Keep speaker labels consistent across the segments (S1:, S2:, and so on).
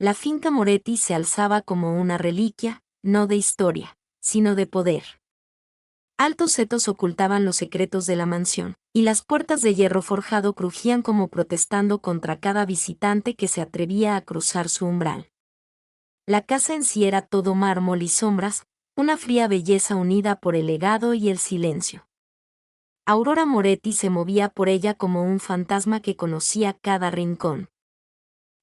S1: La finca Moretti se alzaba como una reliquia, no de historia, sino de poder. Altos setos ocultaban los secretos de la mansión, y las puertas de hierro forjado crujían como protestando contra cada visitante que se atrevía a cruzar su umbral. La casa en sí era todo mármol y sombras, una fría belleza unida por el legado y el silencio. Aurora Moretti se movía por ella como un fantasma que conocía cada rincón.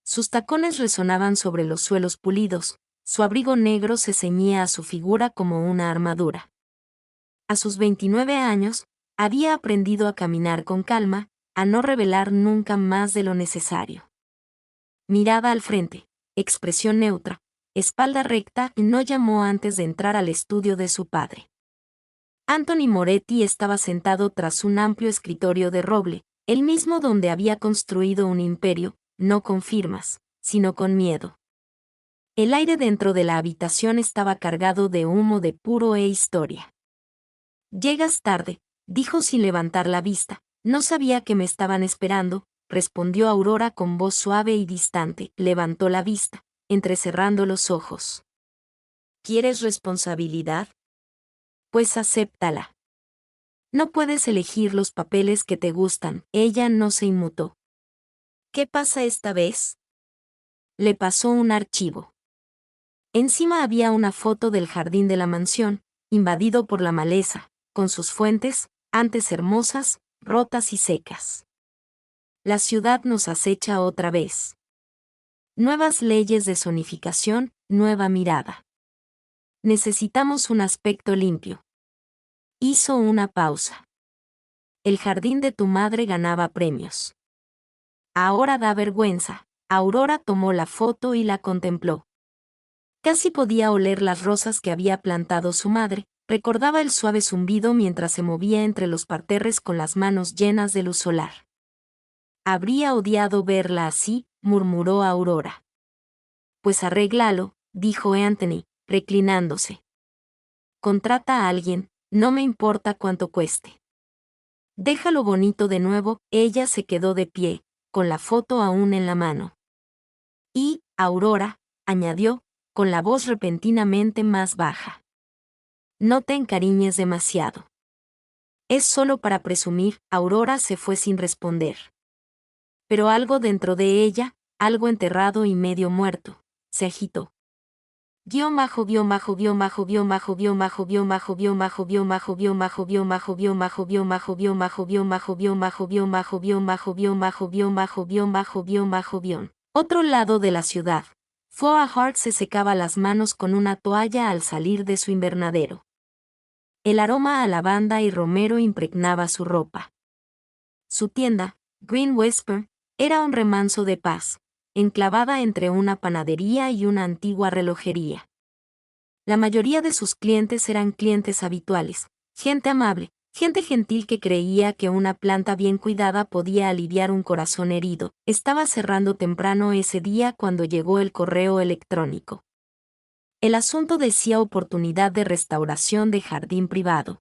S1: Sus tacones resonaban sobre los suelos pulidos, su abrigo negro se ceñía a su figura como una armadura. A sus 29 años, había aprendido a caminar con calma, a no revelar nunca más de lo necesario. Mirada al frente, expresión neutra, espalda recta, y no llamó antes de entrar al estudio de su padre. Anthony Moretti estaba sentado tras un amplio escritorio de roble, el mismo donde había construido un imperio, no con firmas, sino con miedo. El aire dentro de la habitación estaba cargado de humo de puro e historia. «Llegas tarde», dijo sin levantar la vista. «No sabía que me estaban esperando», respondió Aurora con voz suave y distante. Levantó la vista, entrecerrando los ojos. «¿Quieres responsabilidad? Pues acéptala. No puedes elegir los papeles que te gustan». Ella no se inmutó. «¿Qué pasa esta vez?». Le pasó un archivo. Encima había una foto del jardín de la mansión, invadido por la maleza, con sus fuentes, antes hermosas, rotas y secas. «La ciudad nos acecha otra vez. Nuevas leyes de zonificación, nueva mirada. Necesitamos un aspecto limpio». Hizo una pausa. «El jardín de tu madre ganaba premios. Ahora da vergüenza». Aurora tomó la foto y la contempló. Casi podía oler las rosas que había plantado su madre, recordaba el suave zumbido mientras se movía entre los parterres con las manos llenas de luz solar. «Habría odiado verla así», murmuró Aurora. «Pues arréglalo», dijo Anthony, reclinándose. «Contrata a alguien, no me importa cuánto cueste». «Déjalo bonito de nuevo». Ella se quedó de pie, con la foto aún en la mano. «Y, Aurora», añadió, con la voz repentinamente más baja, «no te encariñes demasiado. Es solo para presumir». Aurora se fue sin responder. Pero algo dentro de ella, algo enterrado y medio muerto, se agitó. Otro lado de la ciudad. Foa Hart se secaba las manos con una toalla al salir de su invernadero. El aroma a lavanda y romero impregnaba su ropa. Su tienda, Green Whisper, era un remanso de paz, enclavada entre una panadería y una antigua relojería. La mayoría de sus clientes eran clientes habituales, gente amable, gente gentil que creía que una planta bien cuidada podía aliviar un corazón herido. Estaba cerrando temprano ese día cuando llegó el correo electrónico. El asunto decía oportunidad de restauración de jardín privado.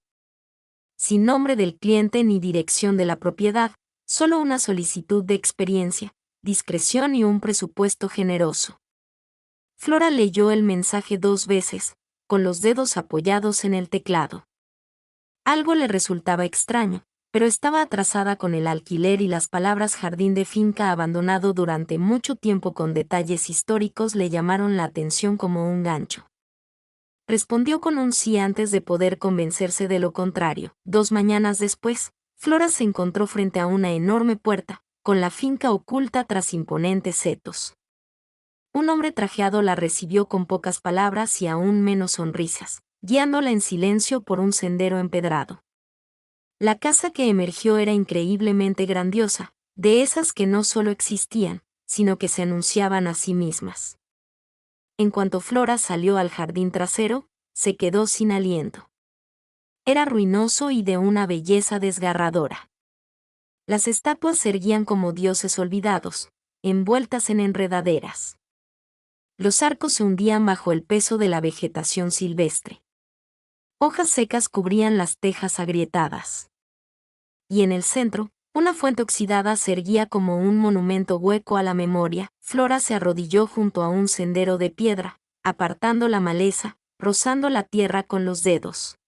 S1: Sin nombre del cliente ni dirección de la propiedad, solo una solicitud de experiencia, discreción y un presupuesto generoso. Flora leyó el mensaje 2 veces, con los dedos apoyados en el teclado. Algo le resultaba extraño, pero estaba atrasada con el alquiler y las palabras jardín de finca abandonado durante mucho tiempo con detalles históricos le llamaron la atención como un gancho. Respondió con un sí antes de poder convencerse de lo contrario. 2 mañanas después, Flora se encontró frente a una enorme puerta, con la finca oculta tras imponentes setos. Un hombre trajeado la recibió con pocas palabras y aún menos sonrisas, guiándola en silencio por un sendero empedrado. La casa que emergió era increíblemente grandiosa, de esas que no solo existían, sino que se anunciaban a sí mismas. En cuanto Flora salió al jardín trasero, se quedó sin aliento. Era ruinoso y de una belleza desgarradora. Las estatuas se erguían como dioses olvidados, envueltas en enredaderas. Los arcos se hundían bajo el peso de la vegetación silvestre. Hojas secas cubrían las tejas agrietadas. Y en el centro, Una fuente oxidada se erguía como un monumento hueco a la memoria. Flora se arrodilló junto a un sendero de piedra, apartando la maleza, rozando la tierra con los dedos.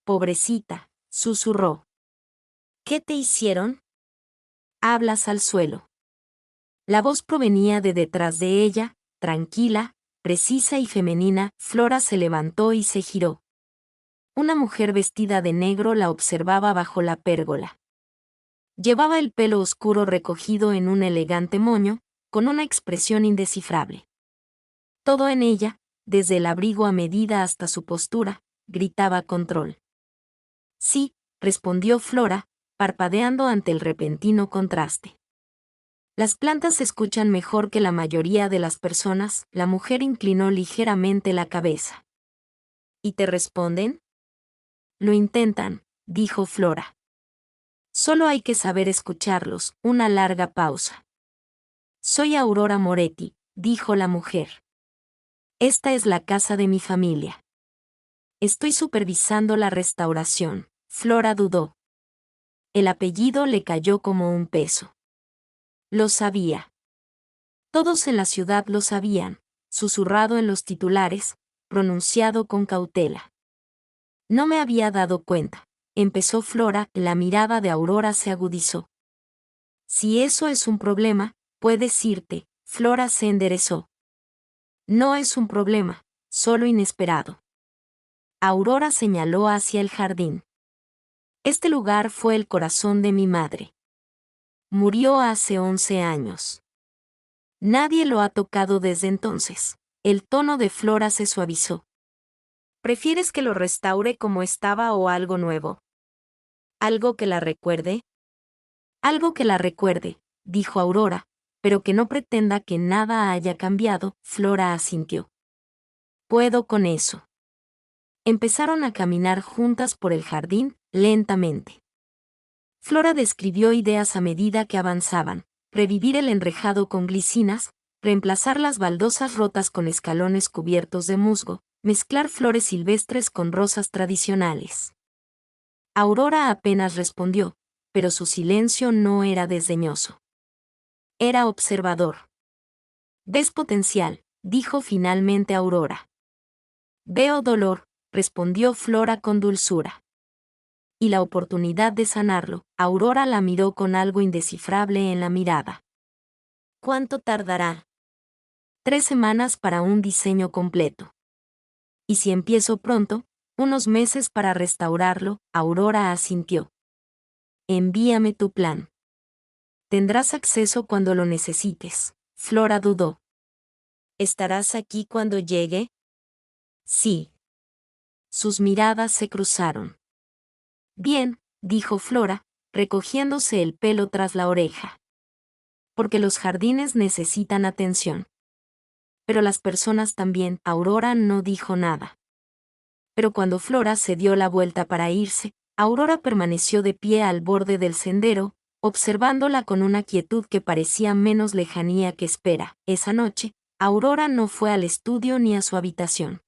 S1: Pobrecita, susurró. ¿Qué te hicieron? Hablas al suelo. La voz provenía de detrás de ella, tranquila, precisa y femenina. Flora se levantó y se giró. Una mujer vestida de negro la observaba bajo la pérgola. Llevaba el pelo oscuro recogido en un elegante moño, con una expresión indescifrable. Todo en ella, desde el abrigo a medida hasta su postura, gritaba control. Sí, respondió Flora, parpadeando ante el repentino contraste. Las plantas escuchan mejor que la mayoría de las personas. La mujer inclinó ligeramente la cabeza. ¿Y te responden? Lo intentan, dijo Flora. Solo hay que saber escucharlos. Una larga pausa. Soy Aurora Moretti, dijo la mujer. Esta es la casa de mi familia. Estoy supervisando la restauración. Flora dudó. El apellido le cayó como un peso. Lo sabía. Todos en la ciudad lo sabían, susurrado en los titulares, pronunciado con cautela. No me había dado cuenta, empezó Flora. La mirada de Aurora se agudizó. Si eso es un problema, puedes irte. Flora se enderezó. No es un problema, solo inesperado. Aurora señaló hacia el jardín. Este lugar fue el corazón de mi madre. Murió hace 11 años. Nadie lo ha tocado desde entonces. El tono de Flora se suavizó. ¿Prefieres que lo restaure como estaba o algo nuevo? ¿Algo que la recuerde? Algo que la recuerde, dijo Aurora, pero que no pretenda que nada haya cambiado. Flora asintió. Puedo con eso. Empezaron a caminar juntas por el jardín, lentamente. Flora describió ideas a medida que avanzaban: revivir el enrejado con glicinas, reemplazar las baldosas rotas con escalones cubiertos de musgo, mezclar flores silvestres con rosas tradicionales. Aurora apenas respondió, pero su silencio no era desdeñoso. Era observador. «¿Ves potencial?», dijo finalmente Aurora. «Veo dolor», respondió Flora con dulzura. «Y la oportunidad de sanarlo». Aurora la miró con algo indescifrable en la mirada. «¿Cuánto tardará?» 3 semanas para un diseño completo. «¿Y si empiezo pronto?» «Unos meses para restaurarlo», Aurora asintió. «Envíame tu plan». «Tendrás acceso cuando lo necesites». Flora dudó. «¿Estarás aquí cuando llegue?» «Sí». Sus miradas se cruzaron. «Bien», dijo Flora, recogiéndose el pelo tras la oreja. «Porque los jardines necesitan atención. Pero las personas también». Aurora no dijo nada. Pero cuando Flora se dio la vuelta para irse, Aurora permaneció de pie al borde del sendero, observándola con una quietud que parecía menos lejanía que espera. Esa noche, Aurora no fue al estudio ni a su habitación.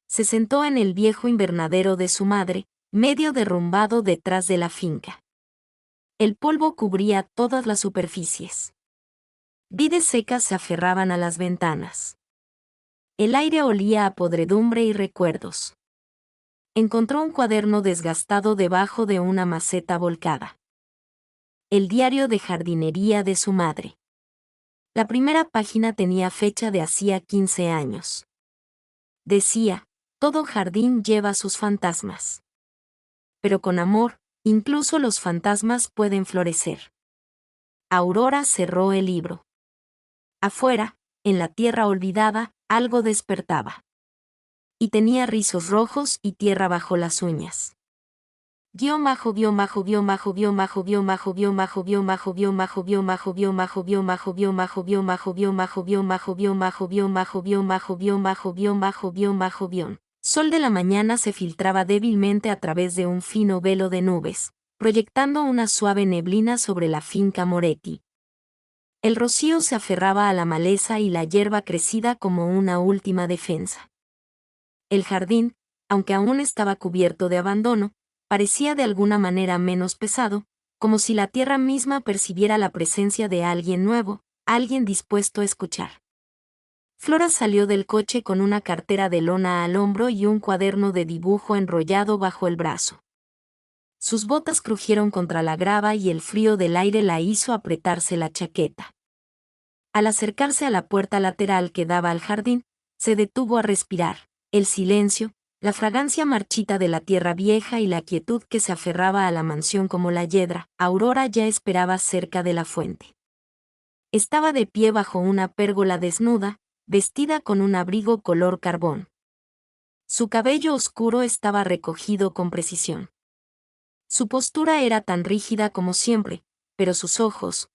S1: Se sentó en el viejo invernadero de su madre, medio derrumbado detrás de la finca. El polvo cubría todas las superficies. Vides secas se aferraban a las ventanas. El aire olía a podredumbre y recuerdos. Encontró un cuaderno desgastado debajo de una maceta volcada. El diario de jardinería de su madre. La primera página tenía fecha de hacía 15 años. Decía: «Todo jardín lleva sus fantasmas. Pero con amor, incluso los fantasmas pueden florecer». Aurora cerró el libro. Afuera, en la tierra olvidada, algo despertaba. Y tenía rizos rojos y tierra bajo las uñas. Sol de la mañana se filtraba débilmente a través de un fino velo de nubes, proyectando una suave neblina sobre la finca Moretti. El rocío se aferraba a la maleza y la hierba crecida como una última defensa. El jardín, aunque aún estaba cubierto de abandono, parecía de alguna manera menos pesado, como si la tierra misma percibiera la presencia de alguien nuevo, alguien dispuesto a escuchar. Flora salió del coche con una cartera de lona al hombro y un cuaderno de dibujo enrollado bajo el brazo. Sus botas crujieron contra la grava y el frío del aire la hizo apretarse la chaqueta. Al acercarse a la puerta lateral que daba al jardín, se detuvo a respirar. El silencio, la fragancia marchita de la tierra vieja y la quietud que se aferraba a la mansión como la hiedra. Aurora ya esperaba cerca de la fuente. Estaba de pie bajo una pérgola desnuda, vestida con un abrigo color carbón. Su cabello oscuro estaba recogido con precisión. Su postura era tan rígida como siempre, pero sus ojos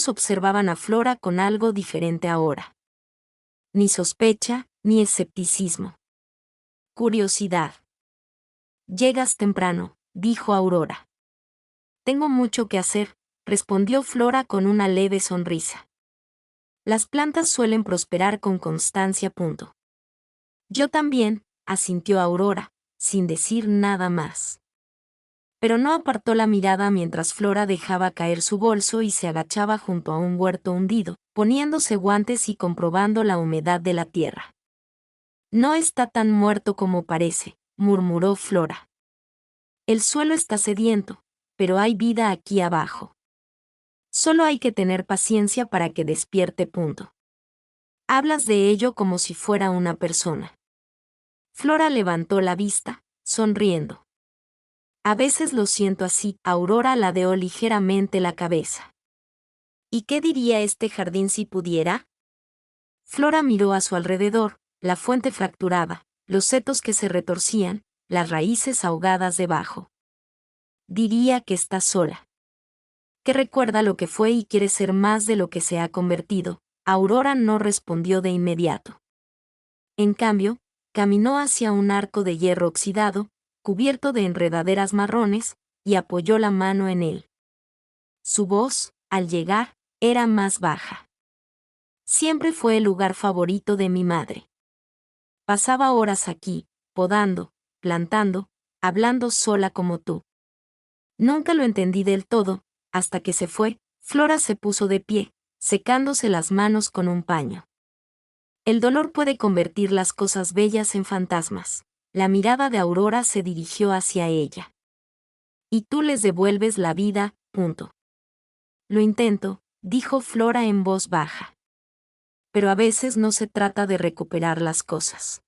S1: observaban a Flora con algo diferente ahora. Ni sospecha, ni escepticismo. Curiosidad. Llegas temprano, dijo Aurora. Tengo mucho que hacer, respondió Flora con una leve sonrisa. Las plantas suelen prosperar con constancia. Yo también, asintió Aurora, sin decir nada más. Pero no apartó la mirada mientras Flora dejaba caer su bolso y se agachaba junto a un huerto hundido, poniéndose guantes y comprobando la humedad de la tierra. No está tan muerto como parece, murmuró Flora. El suelo está sediento, pero hay vida aquí abajo. Solo hay que tener paciencia para que despierte. Hablas de ello como si fuera una persona. Flora levantó la vista, sonriendo. A veces lo siento así. Aurora ladeó ligeramente la cabeza. ¿Y qué diría este jardín si pudiera? Flora miró a su alrededor, la fuente fracturada, los setos que se retorcían, las raíces ahogadas debajo. Diría que está sola. Que recuerda lo que fue y quiere ser más de lo que se ha convertido. Aurora no respondió de inmediato. En cambio, caminó hacia un arco de hierro oxidado, cubierto de enredaderas marrones, y apoyó la mano en él. Su voz, al llegar, era más baja. Siempre fue el lugar favorito de mi madre. Pasaba horas aquí, podando, plantando, hablando sola como tú. Nunca lo entendí del todo, hasta que se fue. Flora se puso de pie, secándose las manos con un paño. El dolor puede convertir las cosas bellas en fantasmas. La mirada de Aurora se dirigió hacia ella. Y tú les devuelves la vida. Lo intento, dijo Flora en voz baja. Pero a veces no se trata de recuperar las cosas.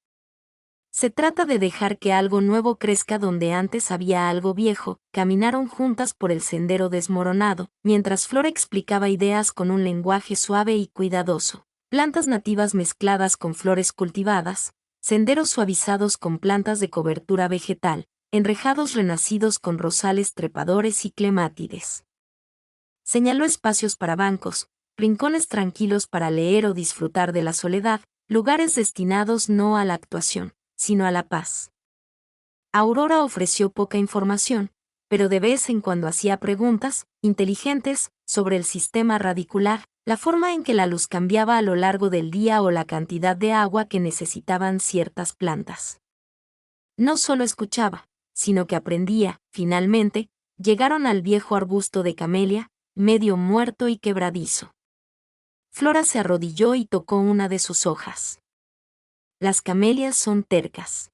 S1: Se trata de dejar que algo nuevo crezca donde antes había algo viejo. Caminaron juntas por el sendero desmoronado, mientras Flora explicaba ideas con un lenguaje suave y cuidadoso. Plantas nativas mezcladas con flores cultivadas, senderos suavizados con plantas de cobertura vegetal, enrejados renacidos con rosales trepadores y clemátides. Señaló espacios para bancos, rincones tranquilos para leer o disfrutar de la soledad, lugares destinados no a la actuación, sino a la paz. Aurora ofreció poca información, pero de vez en cuando hacía preguntas, inteligentes, sobre el sistema radicular, la forma en que la luz cambiaba a lo largo del día o la cantidad de agua que necesitaban ciertas plantas. No solo escuchaba, sino que aprendía. Finalmente, llegaron al viejo arbusto de camelia, medio muerto y quebradizo. Flora se arrodilló y tocó una de sus hojas. Las camelias son tercas.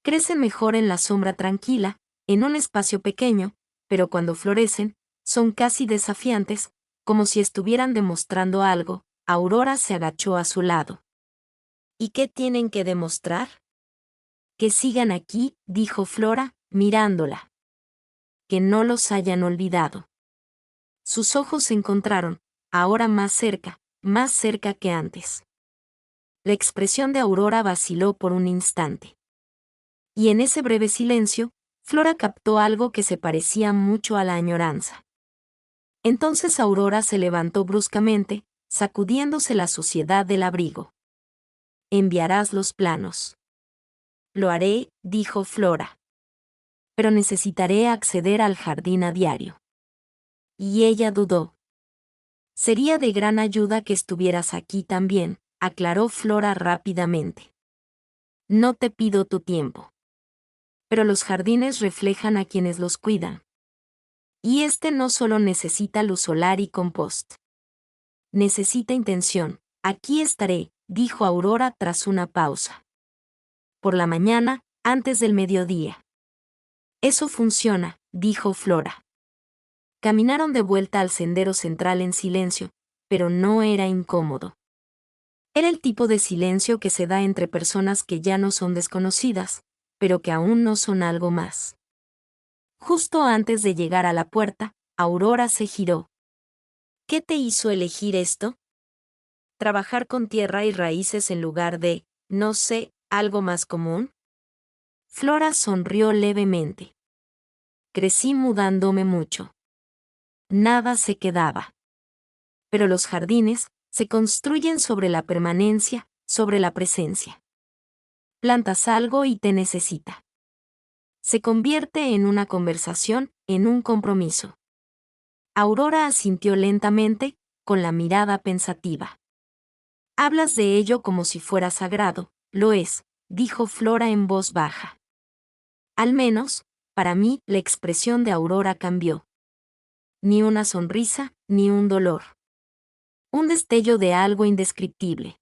S1: Crecen mejor en la sombra tranquila, en un espacio pequeño, pero cuando florecen, son casi desafiantes, como si estuvieran demostrando algo. Aurora se agachó a su lado. ¿Y qué tienen que demostrar? Que sigan aquí, dijo Flora, mirándola. Que no los hayan olvidado. Sus ojos se encontraron, ahora más cerca que antes. La expresión de Aurora vaciló por un instante. Y en ese breve silencio, Flora captó algo que se parecía mucho a la añoranza. Entonces Aurora se levantó bruscamente, sacudiéndose la suciedad del abrigo. Enviarás los planos. Lo haré, dijo Flora. Pero necesitaré acceder al jardín a diario. Y ella dudó. Sería de gran ayuda que estuvieras aquí también, aclaró Flora rápidamente. No te pido tu tiempo. Pero los jardines reflejan a quienes los cuidan. Y este no solo necesita luz solar y compost. Necesita intención. Aquí estaré, dijo Aurora tras una pausa. Por la mañana, antes del mediodía. Eso funciona, dijo Flora. Caminaron de vuelta al sendero central en silencio, pero no era incómodo. Era el tipo de silencio que se da entre personas que ya no son desconocidas, pero que aún no son algo más. Justo antes de llegar a la puerta, Aurora se giró. ¿Qué te hizo elegir esto? ¿Trabajar con tierra y raíces en lugar de, no sé, algo más común? Flora sonrió levemente. Crecí mudándome mucho. Nada se quedaba. Pero los jardines se construyen sobre la permanencia, sobre la presencia. Plantas algo y te necesita. Se convierte en una conversación, en un compromiso. Aurora asintió lentamente, con la mirada pensativa. Hablas de ello como si fuera sagrado, lo es, dijo Flora en voz baja. Al menos, para mí, la expresión de Aurora cambió. Ni una sonrisa, ni un dolor. Un destello de algo indescriptible.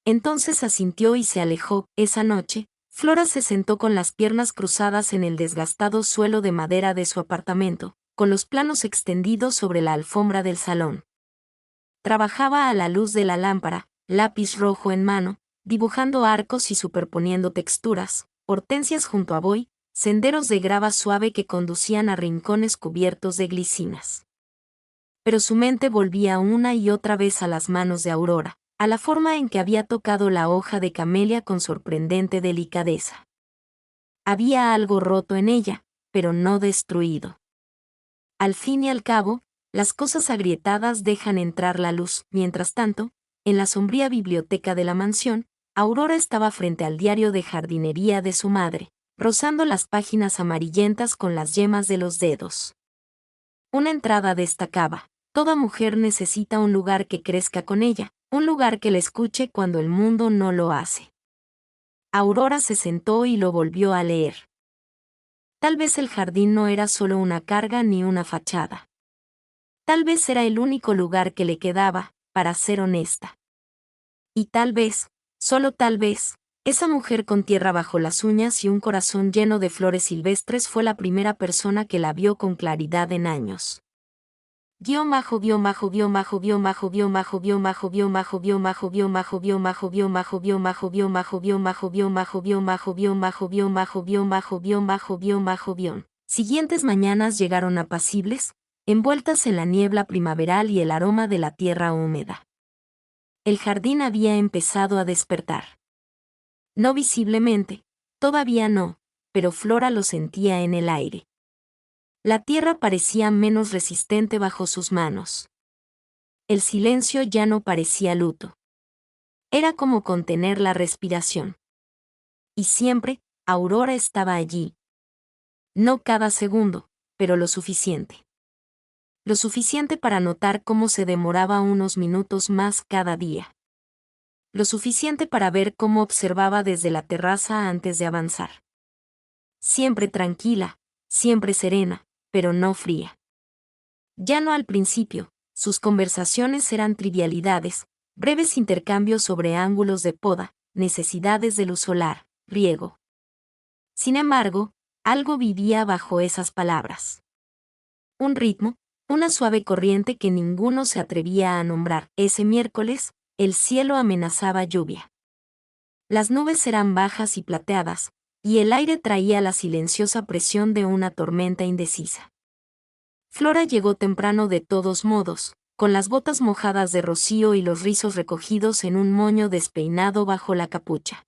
S1: Entonces asintió y se alejó. Esa noche, Flora se sentó con las piernas cruzadas en el desgastado suelo de madera de su apartamento, con los planos extendidos sobre la alfombra del salón. Trabajaba a la luz de la lámpara, lápiz rojo en mano, dibujando arcos y superponiendo texturas, hortensias junto a Boy, senderos de grava suave que conducían a rincones cubiertos de glicinas. Pero su mente volvía una y otra vez a las manos de Aurora, a la forma en que había tocado la hoja de camelia con sorprendente delicadeza. Había algo roto en ella, pero no destruido. Al fin y al cabo, las cosas agrietadas dejan entrar la luz. Mientras tanto, en la sombría biblioteca de la mansión, Aurora estaba frente al diario de jardinería de su madre, rozando las páginas amarillentas con las yemas de los dedos. Una entrada destacaba: toda mujer necesita un lugar que crezca con ella, un lugar que la escuche cuando el mundo no lo hace. Aurora se sentó y lo volvió a leer. Tal vez el jardín no era solo una carga ni una fachada. Tal vez era el único lugar que le quedaba, para ser honesta. Y tal vez, solo tal vez, esa mujer con tierra bajo las uñas y un corazón lleno de flores silvestres fue la primera persona que la vio con claridad en años. Siguientes mañanas llegaron apacibles, envueltas en la niebla primaveral y el aroma de la tierra húmeda. El jardín había empezado a despertar. No visiblemente, todavía no, pero Flora lo sentía en el aire. La tierra parecía menos resistente bajo sus manos. El silencio ya no parecía luto. Era como contener la respiración. Y siempre, Aurora estaba allí. No cada segundo, pero lo suficiente. Lo suficiente para notar cómo se demoraba unos minutos más cada día. Lo suficiente para ver cómo observaba desde la terraza antes de avanzar. Siempre tranquila, siempre serena, pero no fría. Ya no al principio, sus conversaciones eran trivialidades, breves intercambios sobre ángulos de poda, necesidades de luz solar, riego. Sin embargo, algo vivía bajo esas palabras. Un ritmo, una suave corriente que ninguno se atrevía a nombrar. Ese miércoles, el cielo amenazaba lluvia. Las nubes eran bajas y plateadas, y el aire traía la silenciosa presión de una tormenta indecisa. Flora llegó temprano de todos modos, con las botas mojadas de rocío y los rizos recogidos en un moño despeinado bajo la capucha.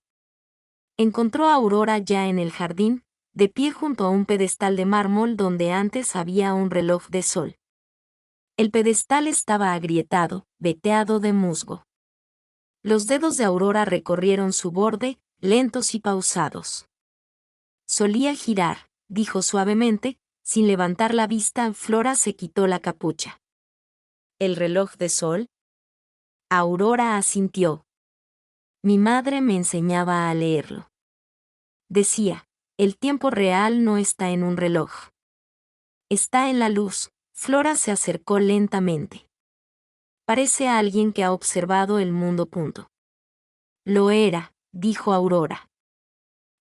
S1: Encontró a Aurora ya en el jardín, de pie junto a un pedestal de mármol donde antes había un reloj de sol. El pedestal estaba agrietado, veteado de musgo. Los dedos de Aurora recorrieron su borde, lentos y pausados. Solía girar, dijo suavemente. Sin levantar la vista, Flora se quitó la capucha. ¿El reloj de sol? Aurora asintió. Mi madre me enseñaba a leerlo. Decía, el tiempo real no está en un reloj. Está en la luz. Flora se acercó lentamente. Parece a alguien que ha observado el mundo. Lo era, dijo Aurora.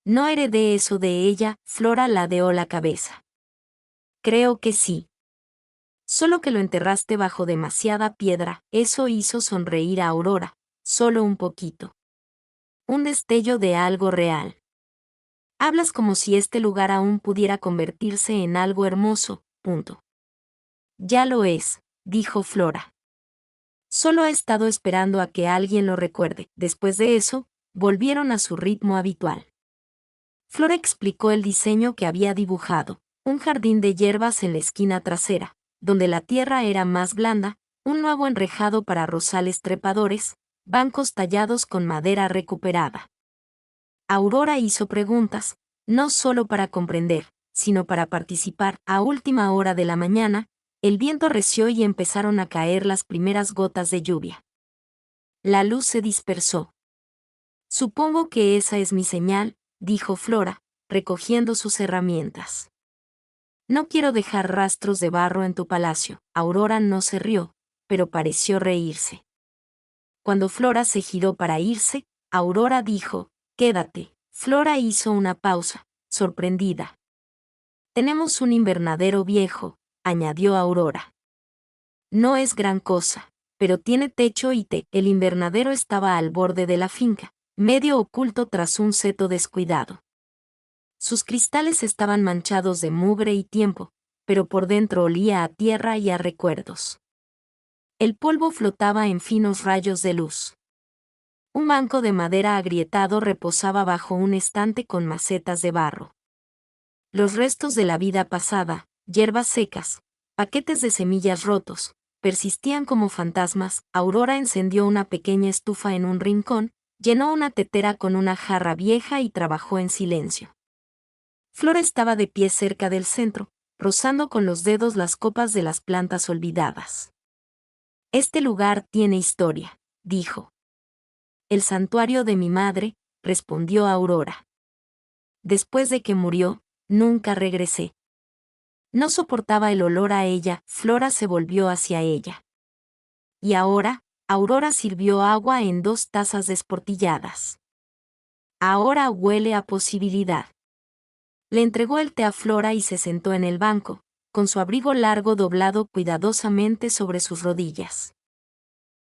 S1: No heredé eso de ella, Flora ladeó la cabeza. Creo que sí. Solo que lo enterraste bajo demasiada piedra, eso hizo sonreír a Aurora, solo un poquito. Un destello de algo real. Hablas como si este lugar aún pudiera convertirse en algo hermoso. Ya lo es, dijo Flora. Solo ha estado esperando a que alguien lo recuerde. Después de eso, volvieron a su ritmo habitual. Flora explicó el diseño que había dibujado, un jardín de hierbas en la esquina trasera, donde la tierra era más blanda, un nuevo enrejado para rosales trepadores, bancos tallados con madera recuperada. Aurora hizo preguntas, no solo para comprender, sino para participar. A última hora de la mañana, el viento arreció y empezaron a caer las primeras gotas de lluvia. La luz se dispersó. Supongo que esa es mi señal, dijo Flora, recogiendo sus herramientas. No quiero dejar rastros de barro en tu palacio. Aurora no se rió, pero pareció reírse. Cuando Flora se giró para irse, Aurora dijo, quédate. Flora hizo una pausa, sorprendida. Tenemos un invernadero viejo, añadió Aurora. No es gran cosa, pero tiene techo y el invernadero estaba al borde de la finca, medio oculto tras un seto descuidado. Sus cristales estaban manchados de mugre y tiempo, pero por dentro olía a tierra y a recuerdos. El polvo flotaba en finos rayos de luz. Un banco de madera agrietado reposaba bajo un estante con macetas de barro. Los restos de la vida pasada, hierbas secas, paquetes de semillas rotos, persistían como fantasmas. Aurora encendió una pequeña estufa en un rincón, llenó una tetera con una jarra vieja y trabajó en silencio. Flora estaba de pie cerca del centro, rozando con los dedos las copas de las plantas olvidadas. Este lugar tiene historia, dijo. El santuario de mi madre, respondió Aurora. Después de que murió, nunca regresé. No soportaba el olor a ella. Flora se volvió hacia ella. Y ahora, Aurora sirvió agua en 2 tazas desportilladas. Ahora huele a posibilidad. Le entregó el té a Flora y se sentó en el banco, con su abrigo largo doblado cuidadosamente sobre sus rodillas.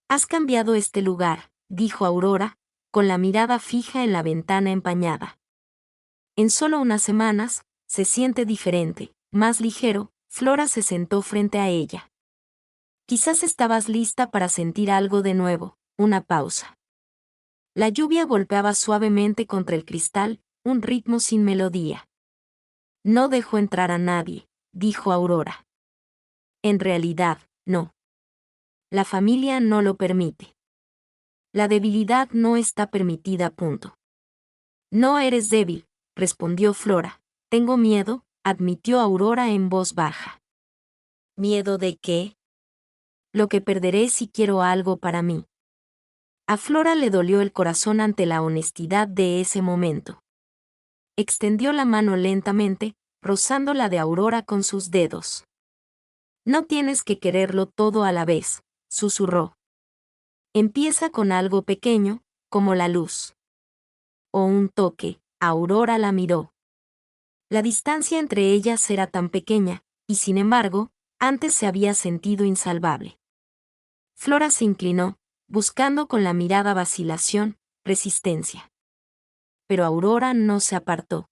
S1: Has cambiado este lugar, dijo Aurora, con la mirada fija en la ventana empañada. En solo unas semanas, se siente diferente, más ligero. Flora se sentó frente a ella. Quizás estabas lista para sentir algo de nuevo. Una pausa. La lluvia golpeaba suavemente contra el cristal, un ritmo sin melodía. No dejó entrar a nadie, dijo Aurora. En realidad, no. La familia no lo permite. La debilidad no está permitida. No eres débil, respondió Flora. Tengo miedo, admitió Aurora en voz baja. ¿Miedo de qué? Lo que perderé si quiero algo para mí. A Flora le dolió el corazón ante la honestidad de ese momento. Extendió la mano lentamente, rozando la de Aurora con sus dedos. No tienes que quererlo todo a la vez, susurró. Empieza con algo pequeño, como la luz. O un toque. Aurora la miró. La distancia entre ellas era tan pequeña, y sin embargo, antes se había sentido insalvable. Flora se inclinó, buscando con la mirada vacilación, resistencia. Pero Aurora no se apartó.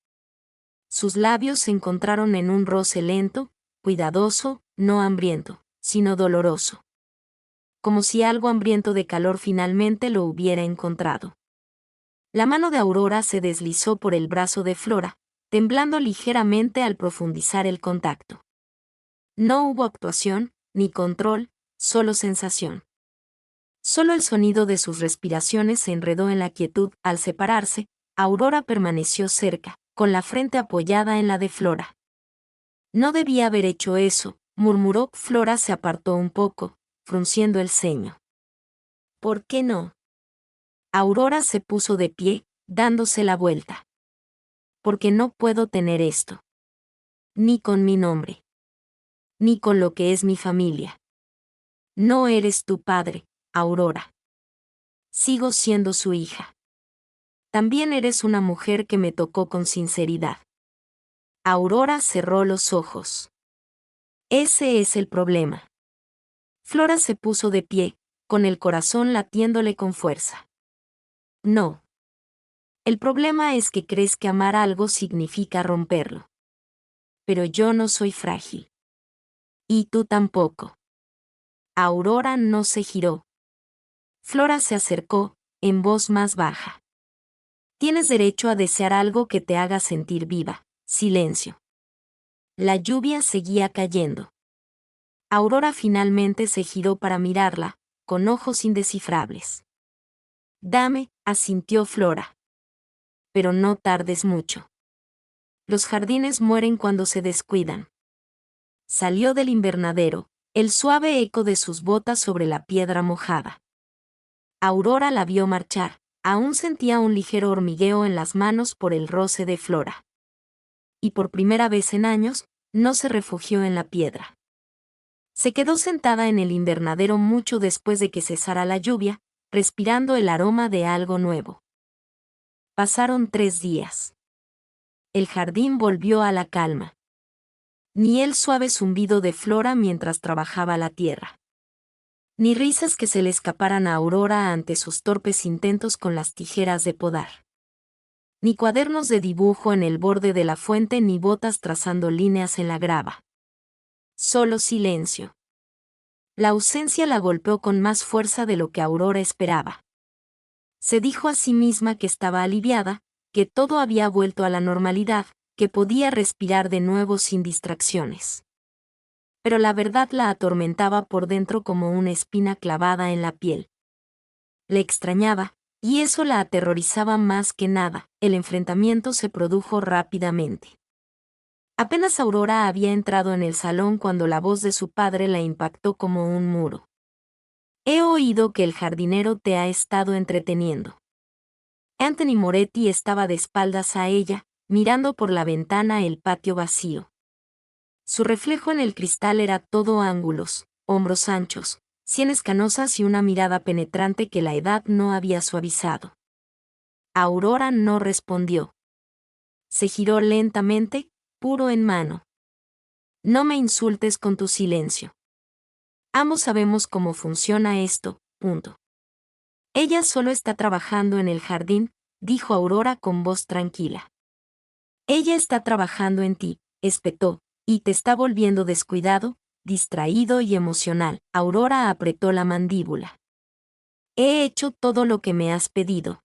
S1: Sus labios se encontraron en un roce lento, cuidadoso, no hambriento, sino doloroso. Como si algo hambriento de calor finalmente lo hubiera encontrado. La mano de Aurora se deslizó por el brazo de Flora, temblando ligeramente al profundizar el contacto. No hubo actuación, ni control, solo sensación. Solo el sonido de sus respiraciones se enredó en la quietud. Al separarse, Aurora permaneció cerca, con la frente apoyada en la de Flora. No debía haber hecho eso, murmuró. Flora se apartó un poco, frunciendo el ceño. ¿Por qué no? Aurora se puso de pie, dándose la vuelta. Porque no puedo tener esto. Ni con mi nombre. ni con lo que es mi familia. No eres tu padre, Aurora. Sigo siendo su hija. También eres una mujer que me tocó con sinceridad. Aurora cerró los ojos. Ese es el problema. Flora se puso de pie, con el corazón latiéndole con fuerza. No. El problema es que crees que amar algo significa romperlo. Pero yo no soy frágil. Y tú tampoco. Aurora no se giró. Flora se acercó, en voz más baja. Tienes derecho a desear algo que te haga sentir viva. Silencio. La lluvia seguía cayendo. Aurora finalmente se giró para mirarla, con ojos indescifrables. Dame, asintió Flora. Pero no tardes mucho. Los jardines mueren cuando se descuidan. Salió del invernadero, el suave eco de sus botas sobre la piedra mojada. Aurora la vio marchar, aún sentía un ligero hormigueo en las manos por el roce de Flora. Y por primera vez en años, no se refugió en la piedra. Se quedó sentada en el invernadero mucho después de que cesara la lluvia, respirando el aroma de algo nuevo. Pasaron 3 días. El jardín volvió a la calma. Ni el suave zumbido de Flora mientras trabajaba la tierra. Ni risas que se le escaparan a Aurora ante sus torpes intentos con las tijeras de podar. Ni cuadernos de dibujo en el borde de la fuente ni botas trazando líneas en la grava. Solo silencio. La ausencia la golpeó con más fuerza de lo que Aurora esperaba. Se dijo a sí misma que estaba aliviada, que todo había vuelto a la normalidad, que podía respirar de nuevo sin distracciones. Pero la verdad la atormentaba por dentro como una espina clavada en la piel. Le extrañaba, y eso la aterrorizaba más que nada. El enfrentamiento se produjo rápidamente. Apenas Aurora había entrado en el salón cuando la voz de su padre la impactó como un muro. He oído que el jardinero te ha estado entreteniendo. Anthony Moretti estaba de espaldas a ella, mirando por la ventana el patio vacío. Su reflejo en el cristal era todo ángulos, hombros anchos, sienes canosas y una mirada penetrante que la edad no había suavizado. Aurora no respondió. Se giró lentamente, puro en mano. No me insultes con tu silencio. Ambos sabemos cómo funciona esto, punto. Ella solo está trabajando en el jardín, dijo Aurora con voz tranquila. Ella está trabajando en ti, espetó, y te está volviendo descuidado, distraído y emocional. Aurora apretó la mandíbula. He hecho todo lo que me has pedido.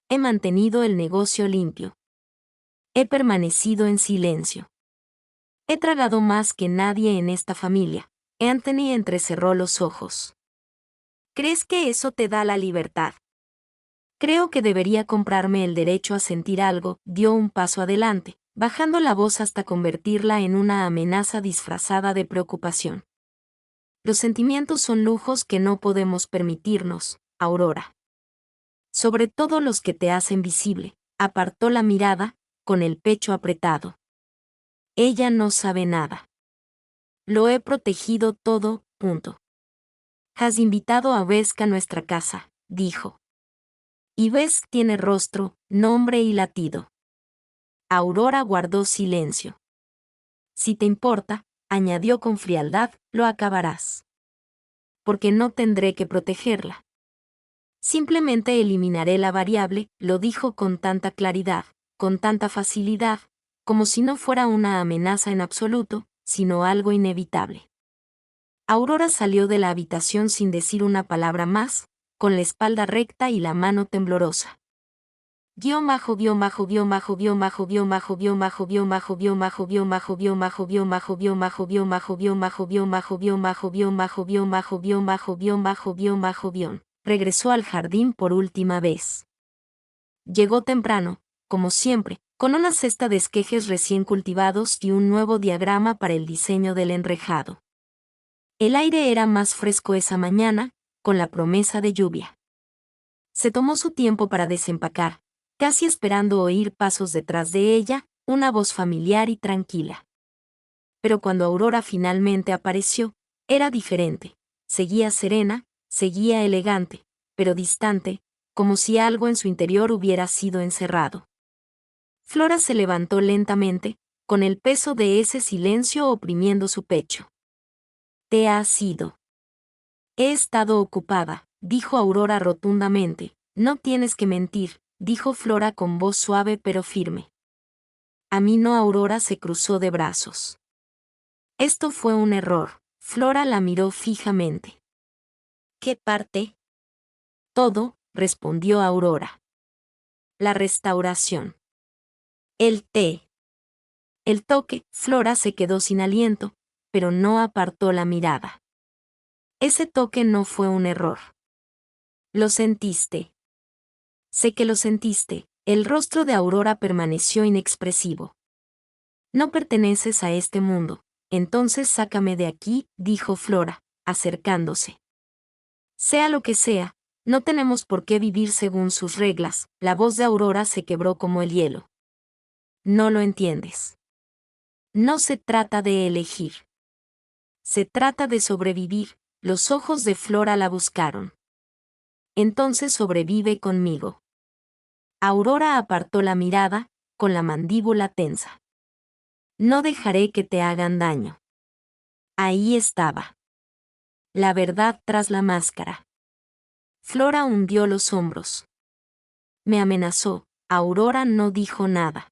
S1: He mantenido el negocio limpio. He permanecido en silencio. He tragado más que nadie en esta familia. Anthony entrecerró los ojos. ¿Crees que eso te da la libertad? Creo que debería comprarme el derecho a sentir algo, dio un paso adelante, bajando la voz hasta convertirla en una amenaza disfrazada de preocupación. Los sentimientos son lujos que no podemos permitirnos, Aurora. Sobre todo los que te hacen visible. Apartó la mirada, con el pecho apretado. Ella no sabe nada. Lo he protegido todo, punto. Has invitado a Vesk a nuestra casa, dijo. Y Vesk tiene rostro, nombre y latido. Aurora guardó silencio. Si te importa, añadió con frialdad, lo acabarás. Porque no tendré que protegerla. Simplemente eliminaré la variable, lo dijo con tanta claridad, con tanta facilidad, como si no fuera una amenaza en absoluto, sino algo inevitable. Aurora salió de la habitación sin decir una palabra más, con la espalda recta y la mano temblorosa. Regresó al jardín por última vez. Llegó temprano, como siempre, con una cesta de esquejes recién cultivados y un nuevo diagrama para el diseño del enrejado. El aire era más fresco esa mañana, con la promesa de lluvia. Se tomó su tiempo para desempacar, casi esperando oír pasos detrás de ella, una voz familiar y tranquila. Pero cuando Aurora finalmente apareció, era diferente. Seguía serena, seguía elegante, pero distante, como si algo en su interior hubiera sido encerrado. Flora se levantó lentamente, con el peso de ese silencio oprimiendo su pecho. «Te has ido». «He estado ocupada», dijo Aurora rotundamente. «No tienes que mentir», dijo Flora con voz suave pero firme. «A mí no». Aurora se cruzó de brazos. «Esto fue un error». Flora la miró fijamente. «¿Qué parte?» «Todo», respondió Aurora. «La restauración. El té». El toque. Flora se quedó sin aliento, pero no apartó la mirada. «Ese toque no fue un error». «Lo sentiste». «Sé que lo sentiste». El rostro de Aurora permaneció inexpresivo. «No perteneces a este mundo, entonces sácame de aquí», dijo Flora, acercándose. «Sea lo que sea, no tenemos por qué vivir según sus reglas». La voz de Aurora se quebró como el hielo. «No lo entiendes. No se trata de elegir. Se trata de sobrevivir». Los ojos de Flora la buscaron. «Entonces sobrevive conmigo». Aurora apartó la mirada, con la mandíbula tensa. «No dejaré que te hagan daño». Ahí estaba. La verdad tras la máscara. Flora hundió los hombros. «Me amenazó». Aurora no dijo nada.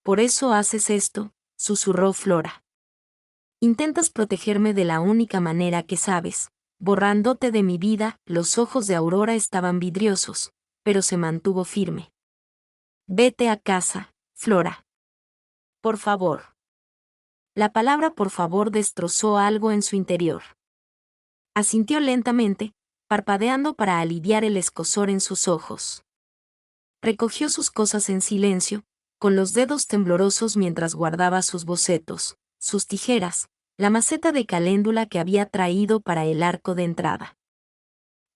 S1: «Por eso haces esto», susurró Flora. «Intentas protegerme de la única manera que sabes, borrándote de mi vida». Los ojos de Aurora estaban vidriosos, pero se mantuvo firme. «Vete a casa, Flora. Por favor». La palabra por favor destrozó algo en su interior. Asintió lentamente, parpadeando para aliviar el escozor en sus ojos. Recogió sus cosas en silencio, con los dedos temblorosos mientras guardaba sus bocetos, sus tijeras, la maceta de caléndula que había traído para el arco de entrada.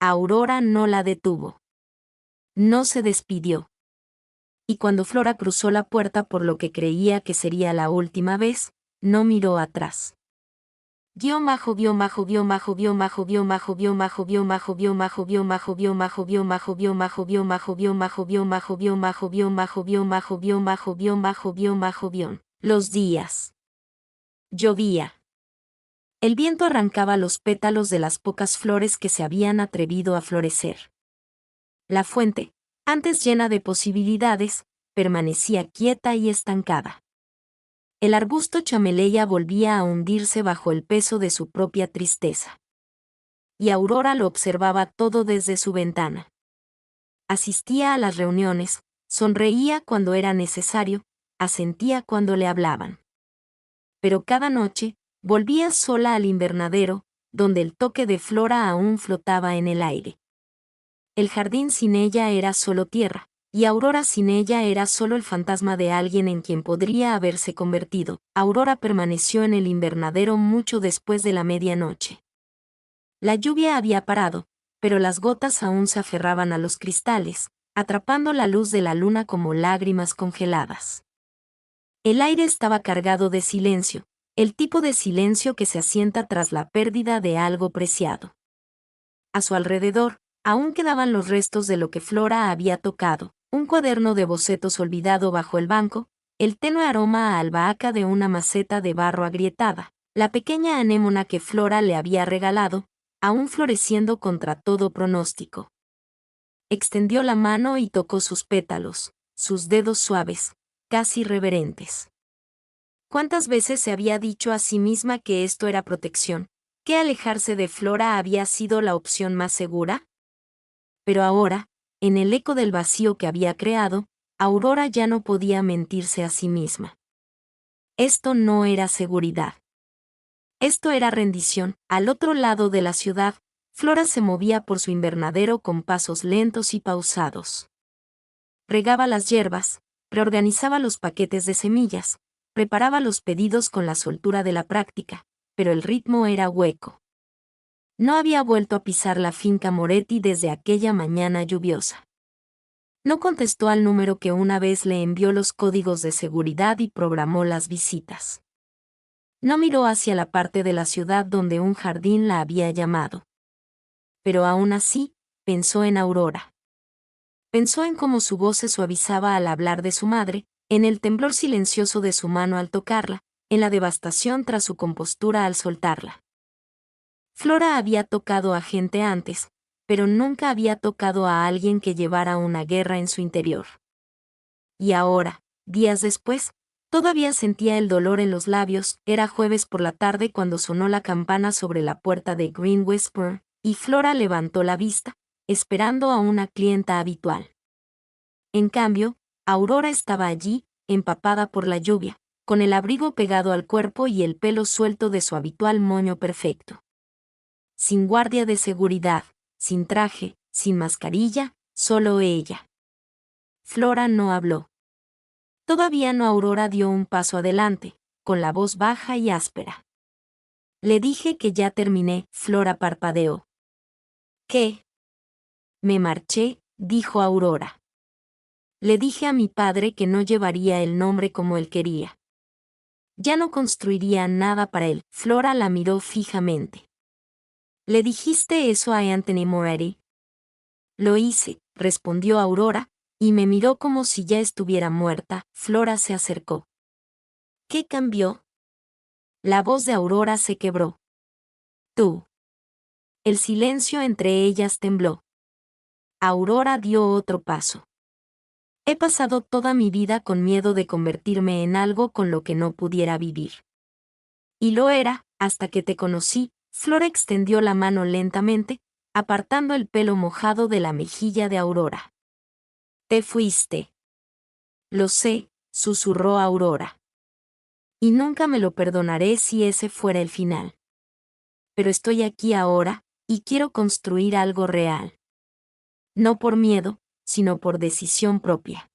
S1: Aurora no la detuvo. No se despidió. Y cuando Flora cruzó la puerta por lo que creía que sería la última vez, no miró atrás. Los días. Llovía. El viento arrancaba los pétalos de las pocas flores que se habían atrevido a florecer. La fuente, antes llena de posibilidades, permanecía quieta y estancada. El arbusto chameleya volvía a hundirse bajo el peso de su propia tristeza. Y Aurora lo observaba todo desde su ventana. Asistía a las reuniones, sonreía cuando era necesario, asentía cuando le hablaban. Pero cada noche, volvía sola al invernadero, donde el toque de Flora aún flotaba en el aire. El jardín sin ella era solo tierra, y Aurora sin ella era solo el fantasma de alguien en quien podría haberse convertido. Aurora permaneció en el invernadero mucho después de la medianoche. La lluvia había parado, pero las gotas aún se aferraban a los cristales, atrapando la luz de la luna como lágrimas congeladas. El aire estaba cargado de silencio, el tipo de silencio que se asienta tras la pérdida de algo preciado. A su alrededor, aún quedaban los restos de lo que Flora había tocado, un cuaderno de bocetos olvidado bajo el banco, el tenue aroma a albahaca de una maceta de barro agrietada, la pequeña anémona que Flora le había regalado, aún floreciendo contra todo pronóstico. Extendió la mano y tocó sus pétalos, sus dedos suaves, casi reverentes. ¿Cuántas veces se había dicho a sí misma que esto era protección, que alejarse de Flora había sido la opción más segura? Pero ahora, en el eco del vacío que había creado, Aurora ya no podía mentirse a sí misma. Esto no era seguridad. Esto era rendición. Al otro lado de la ciudad, Flora se movía por su invernadero con pasos lentos y pausados. Regaba las hierbas, reorganizaba los paquetes de semillas, preparaba los pedidos con la soltura de la práctica, pero el ritmo era hueco. No había vuelto a pisar la finca Moretti desde aquella mañana lluviosa. No contestó al número que una vez le envió los códigos de seguridad y programó las visitas. No miró hacia la parte de la ciudad donde un jardín la había llamado. Pero aún así, pensó en Aurora. Pensó en cómo su voz se suavizaba al hablar de su madre, en el temblor silencioso de su mano al tocarla, en la devastación tras su compostura al soltarla. Flora había tocado a gente antes, pero nunca había tocado a alguien que llevara una guerra en su interior. Y ahora, días después, todavía sentía el dolor en los labios. Era jueves por la tarde cuando sonó la campana sobre la puerta de Green Whisper, y Flora levantó la vista, esperando a una clienta habitual. En cambio, Aurora estaba allí, empapada por la lluvia, con el abrigo pegado al cuerpo y el pelo suelto de su habitual moño perfecto. Sin guardia de seguridad, sin traje, sin mascarilla, solo ella. Flora no habló. Todavía no. Aurora dio un paso adelante, con la voz baja y áspera. Le dije que ya terminé. Flora parpadeó. ¿Qué? Me marché, dijo Aurora. Le dije a mi padre que no llevaría el nombre como él quería. Ya no construiría nada para él. Flora la miró fijamente. ¿Le dijiste eso a Anthony Moretti? Lo hice, respondió Aurora, y me miró como si ya estuviera muerta. Flora se acercó. ¿Qué cambió? La voz de Aurora se quebró. Tú. El silencio entre ellas tembló. Aurora dio otro paso. He pasado toda mi vida con miedo de convertirme en algo con lo que no pudiera vivir. Y lo era, hasta que te conocí. Flora extendió la mano lentamente, apartando el pelo mojado de la mejilla de Aurora. Te fuiste. Lo sé, susurró Aurora. Y nunca me lo perdonaré si ese fuera el final. Pero estoy aquí ahora, y quiero construir algo real. No por miedo, sino por decisión propia.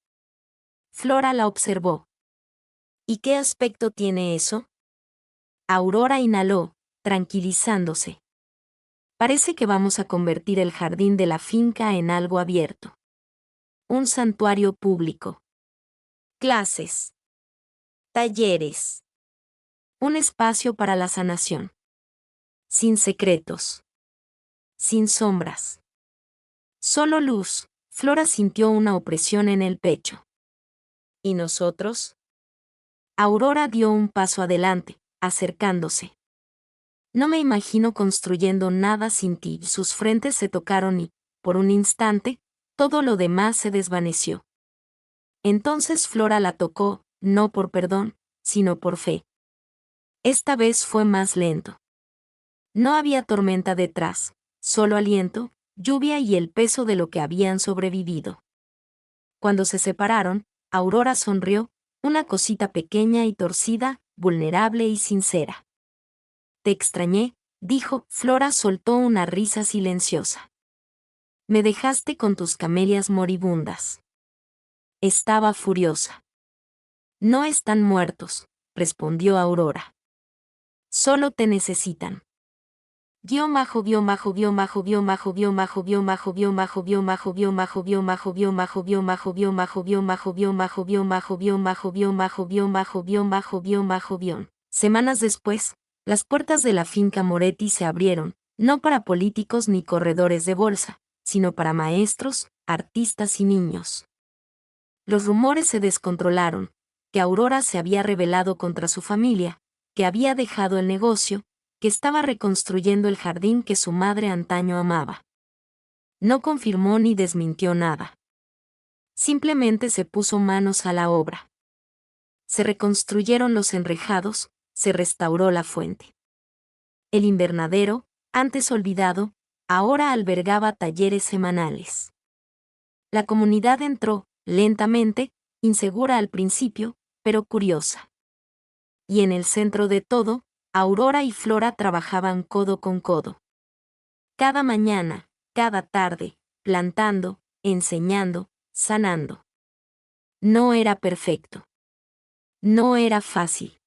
S1: Flora la observó. ¿Y qué aspecto tiene eso? Aurora inhaló, tranquilizándose. Parece que vamos a convertir el jardín de la finca en algo abierto. Un santuario público. Clases. Talleres. Un espacio para la sanación. Sin secretos. Sin sombras. Solo luz. Flora sintió una opresión en el pecho. ¿Y nosotros? Aurora dio un paso adelante, acercándose. No me imagino construyendo nada sin ti. Sus frentes se tocaron y, por un instante, todo lo demás se desvaneció. Entonces Flora la tocó, no por perdón, sino por fe. Esta vez fue más lento. No había tormenta detrás, solo aliento, lluvia y el peso de lo que habían sobrevivido. Cuando se separaron, Aurora sonrió, una cosita pequeña y torcida, vulnerable y sincera. Te extrañé, dijo. Flora soltó una risa silenciosa. Me dejaste con tus camelias moribundas. Estaba furiosa. No están muertos, respondió Aurora. Solo te necesitan. Semanas después, las puertas de la finca Moretti se abrieron, no para políticos ni corredores de bolsa, sino para maestros, artistas y niños. Los rumores se descontrolaron, que Aurora se había rebelado contra su familia, que había dejado el negocio, que estaba reconstruyendo el jardín que su madre antaño amaba. No confirmó ni desmintió nada. Simplemente se puso manos a la obra. Se reconstruyeron los enrejados, se restauró la fuente. El invernadero, antes olvidado, ahora albergaba talleres semanales. La comunidad entró, lentamente, insegura al principio, pero curiosa. Y en el centro de todo, Aurora y Flora trabajaban codo con codo. Cada mañana, cada tarde, plantando, enseñando, sanando. No era perfecto. No era fácil.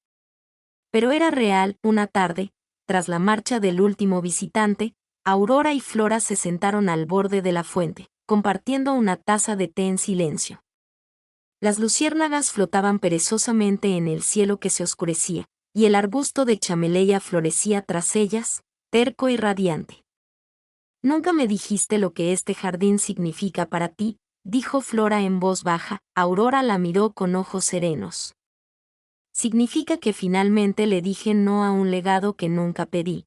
S1: Pero era real. Una tarde, tras la marcha del último visitante, Aurora y Flora se sentaron al borde de la fuente, compartiendo una taza de té en silencio. Las luciérnagas flotaban perezosamente en el cielo que se oscurecía, y el arbusto de chameleya florecía tras ellas, terco y radiante. Nunca me dijiste lo que este jardín significa para ti, dijo Flora en voz baja. Aurora la miró con ojos serenos. Significa que finalmente le dije no a un legado que nunca pedí.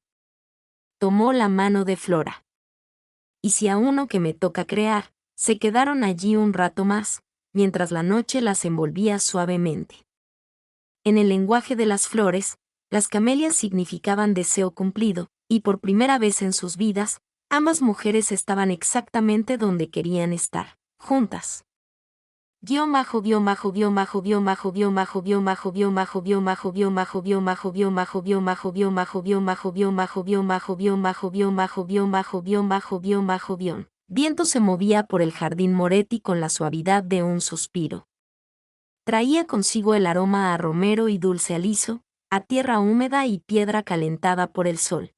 S1: Tomó la mano de Flora. Y si a uno que me toca crear, se quedaron allí un rato más, mientras la noche las envolvía suavemente. En el lenguaje de las flores, las camelias significaban deseo cumplido, y por primera vez en sus vidas, ambas mujeres estaban exactamente donde querían estar, juntas. Viento se movía por el jardín Moretti con la suavidad de un suspiro. Traía consigo el aroma a romero y dulce aliso, a tierra húmeda y piedra calentada por el sol.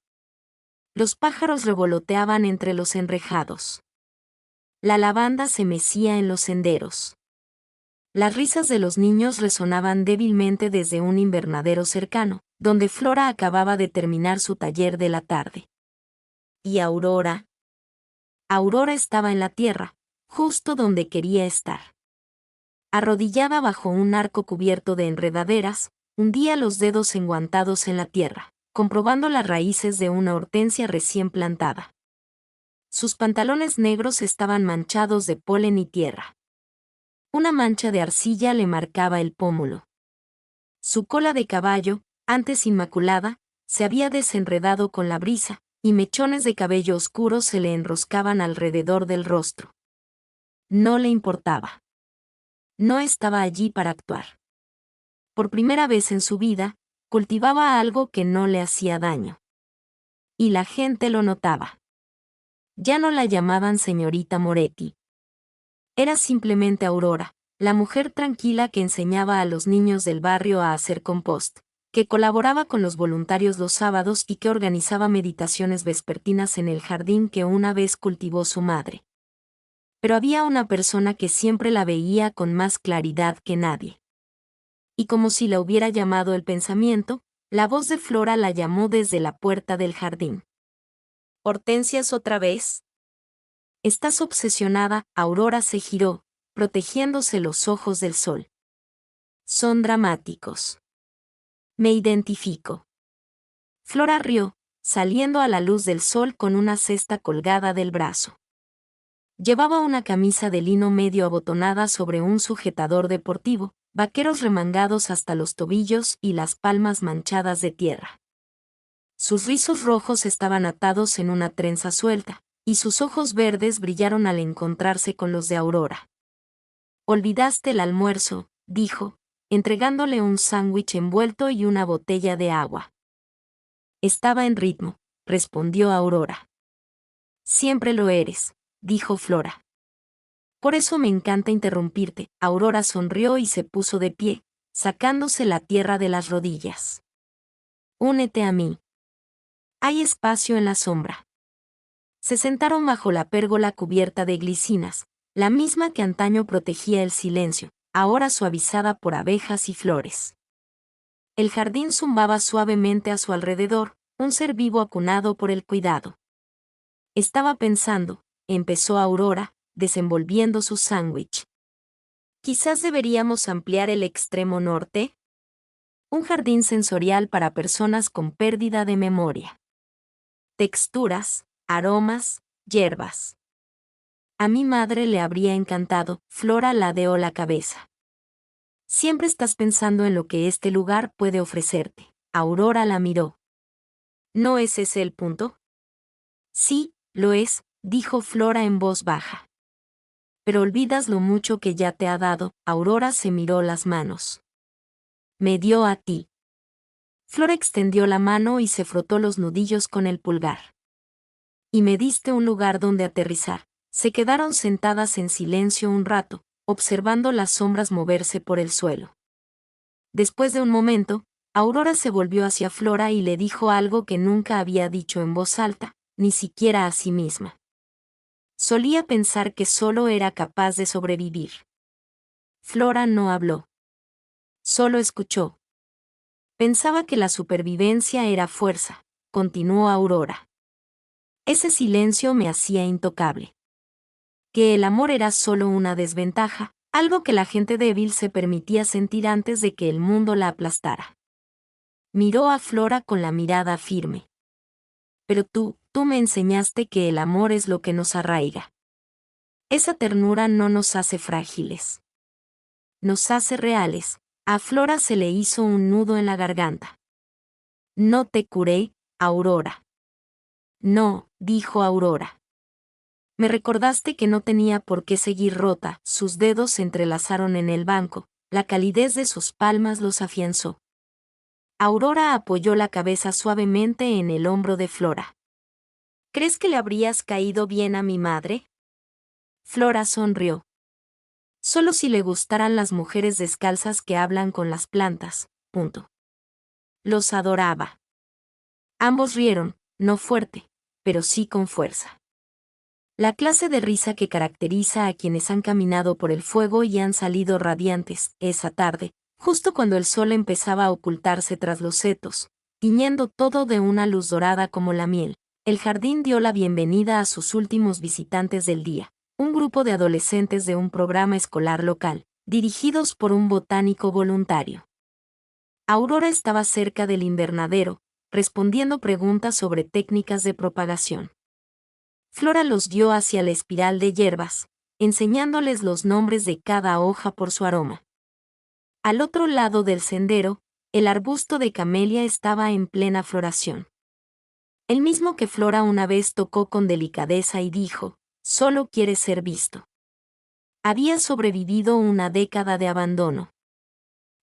S1: Los pájaros revoloteaban entre los enrejados. La lavanda se mecía en los senderos. Las risas de los niños resonaban débilmente desde un invernadero cercano, donde Flora acababa de terminar su taller de la tarde. ¿Y Aurora? Aurora estaba en la tierra, justo donde quería estar. Arrodillada bajo un arco cubierto de enredaderas, hundía los dedos enguantados en la tierra, comprobando las raíces de una hortensia recién plantada. Sus pantalones negros estaban manchados de polen y tierra. Una mancha de arcilla le marcaba el pómulo. Su cola de caballo, antes inmaculada, se había desenredado con la brisa, y mechones de cabello oscuro se le enroscaban alrededor del rostro. No le importaba. No estaba allí para actuar. Por primera vez en su vida, cultivaba algo que no le hacía daño. Y la gente lo notaba. Ya no la llamaban señorita Moretti. Era simplemente Aurora, la mujer tranquila que enseñaba a los niños del barrio a hacer compost, que colaboraba con los voluntarios los sábados y que organizaba meditaciones vespertinas en el jardín que una vez cultivó su madre. Pero había una persona que siempre la veía con más claridad que nadie. Y como si la hubiera llamado el pensamiento, la voz de Flora la llamó desde la puerta del jardín. ¿Hortensias otra vez? Estás obsesionada. Aurora se giró, protegiéndose los ojos del sol. Son dramáticos. Me identifico. Flora rió, saliendo a la luz del sol con una cesta colgada del brazo. Llevaba una camisa de lino medio abotonada sobre un sujetador deportivo, vaqueros remangados hasta los tobillos y las palmas manchadas de tierra. Sus rizos rojos estaban atados en una trenza suelta, y sus ojos verdes brillaron al encontrarse con los de Aurora. «Olvidaste el almuerzo», dijo, entregándole un sándwich envuelto y una botella de agua. «Estaba en ritmo», respondió Aurora. «Siempre lo eres», dijo Flora. «Por eso me encanta interrumpirte». Aurora sonrió y se puso de pie, sacándose la tierra de las rodillas. «Únete a mí. Hay espacio en la sombra». Se sentaron bajo la pérgola cubierta de glicinas, la misma que antaño protegía el silencio, ahora suavizada por abejas y flores. El jardín zumbaba suavemente a su alrededor, un ser vivo acunado por el cuidado. «Estaba pensando», empezó Aurora, desenvolviendo su sándwich. «Quizás deberíamos ampliar el extremo norte. Un jardín sensorial para personas con pérdida de memoria. Texturas, aromas, hierbas». A mi madre le habría encantado. Flora ladeó la cabeza. «Siempre estás pensando en lo que este lugar puede ofrecerte». Aurora la miró. «¿No es ese el punto?» «Sí, lo es», dijo Flora en voz baja. «Pero olvidas lo mucho que ya te ha dado». Aurora se miró las manos. «Me dio a ti». Flora extendió la mano y se frotó los nudillos con el pulgar. «Y me diste un lugar donde aterrizar». Se quedaron sentadas en silencio un rato, observando las sombras moverse por el suelo. Después de un momento, Aurora se volvió hacia Flora y le dijo algo que nunca había dicho en voz alta, ni siquiera a sí misma. Solía pensar que solo era capaz de sobrevivir. Flora no habló. Solo escuchó. Pensaba que la supervivencia era fuerza, continuó Aurora. Ese silencio me hacía intocable. Que el amor era solo una desventaja, algo que la gente débil se permitía sentir antes de que el mundo la aplastara. Miró a Flora con la mirada firme. Pero tú me enseñaste que el amor es lo que nos arraiga. Esa ternura no nos hace frágiles. Nos hace reales. A Flora se le hizo un nudo en la garganta. No te curé, Aurora. No, dijo Aurora. Me recordaste que no tenía por qué seguir rota. Sus dedos se entrelazaron en el banco, la calidez de sus palmas los afianzó. Aurora apoyó la cabeza suavemente en el hombro de Flora. ¿Crees que le habrías caído bien a mi madre? Flora sonrió. Solo si le gustaran las mujeres descalzas que hablan con las plantas. Punto. Los adoraba. Ambos rieron, no fuerte, pero sí con fuerza. La clase de risa que caracteriza a quienes han caminado por el fuego y han salido radiantes, esa tarde, justo cuando el sol empezaba a ocultarse tras los setos, tiñendo todo de una luz dorada como la miel. El jardín dio la bienvenida a sus últimos visitantes del día, un grupo de adolescentes de un programa escolar local, dirigidos por un botánico voluntario. Aurora estaba cerca del invernadero, respondiendo preguntas sobre técnicas de propagación. Flora los guió hacia la espiral de hierbas, enseñándoles los nombres de cada hoja por su aroma. Al otro lado del sendero, el arbusto de camelia estaba en plena floración. El mismo que Flora una vez tocó con delicadeza y dijo, solo quiere ser visto. Había sobrevivido una década de abandono.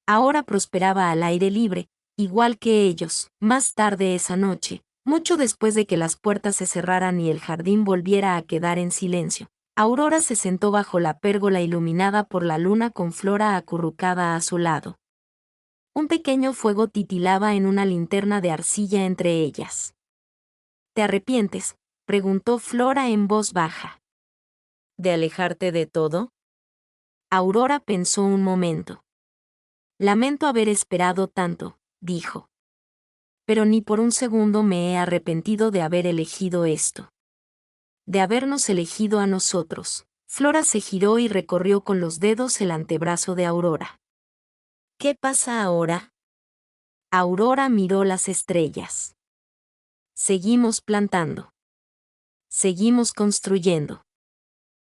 S1: Ahora prosperaba al aire libre, igual que ellos. Más tarde esa noche, mucho después de que las puertas se cerraran y el jardín volviera a quedar en silencio, Aurora se sentó bajo la pérgola iluminada por la luna con Flora acurrucada a su lado. Un pequeño fuego titilaba en una linterna de arcilla entre ellas. ¿Te arrepientes?, preguntó Flora en voz baja. ¿De alejarte de todo? Aurora pensó un momento. Lamento haber esperado tanto, dijo. Pero ni por un segundo me he arrepentido de haber elegido esto. De habernos elegido a nosotros. Flora se giró y recorrió con los dedos el antebrazo de Aurora. ¿Qué pasa ahora? Aurora miró las estrellas. Seguimos plantando. Seguimos construyendo.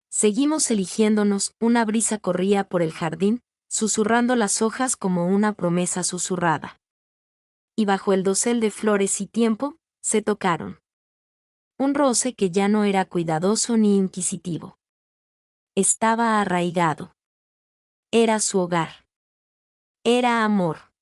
S1: Seguimos eligiéndonos. Una brisa corría por el jardín, susurrando las hojas como una promesa susurrada. Y bajo el dosel de flores y tiempo, se tocaron. Un roce que ya no era cuidadoso ni inquisitivo. Estaba arraigado. Era su hogar. Era amor.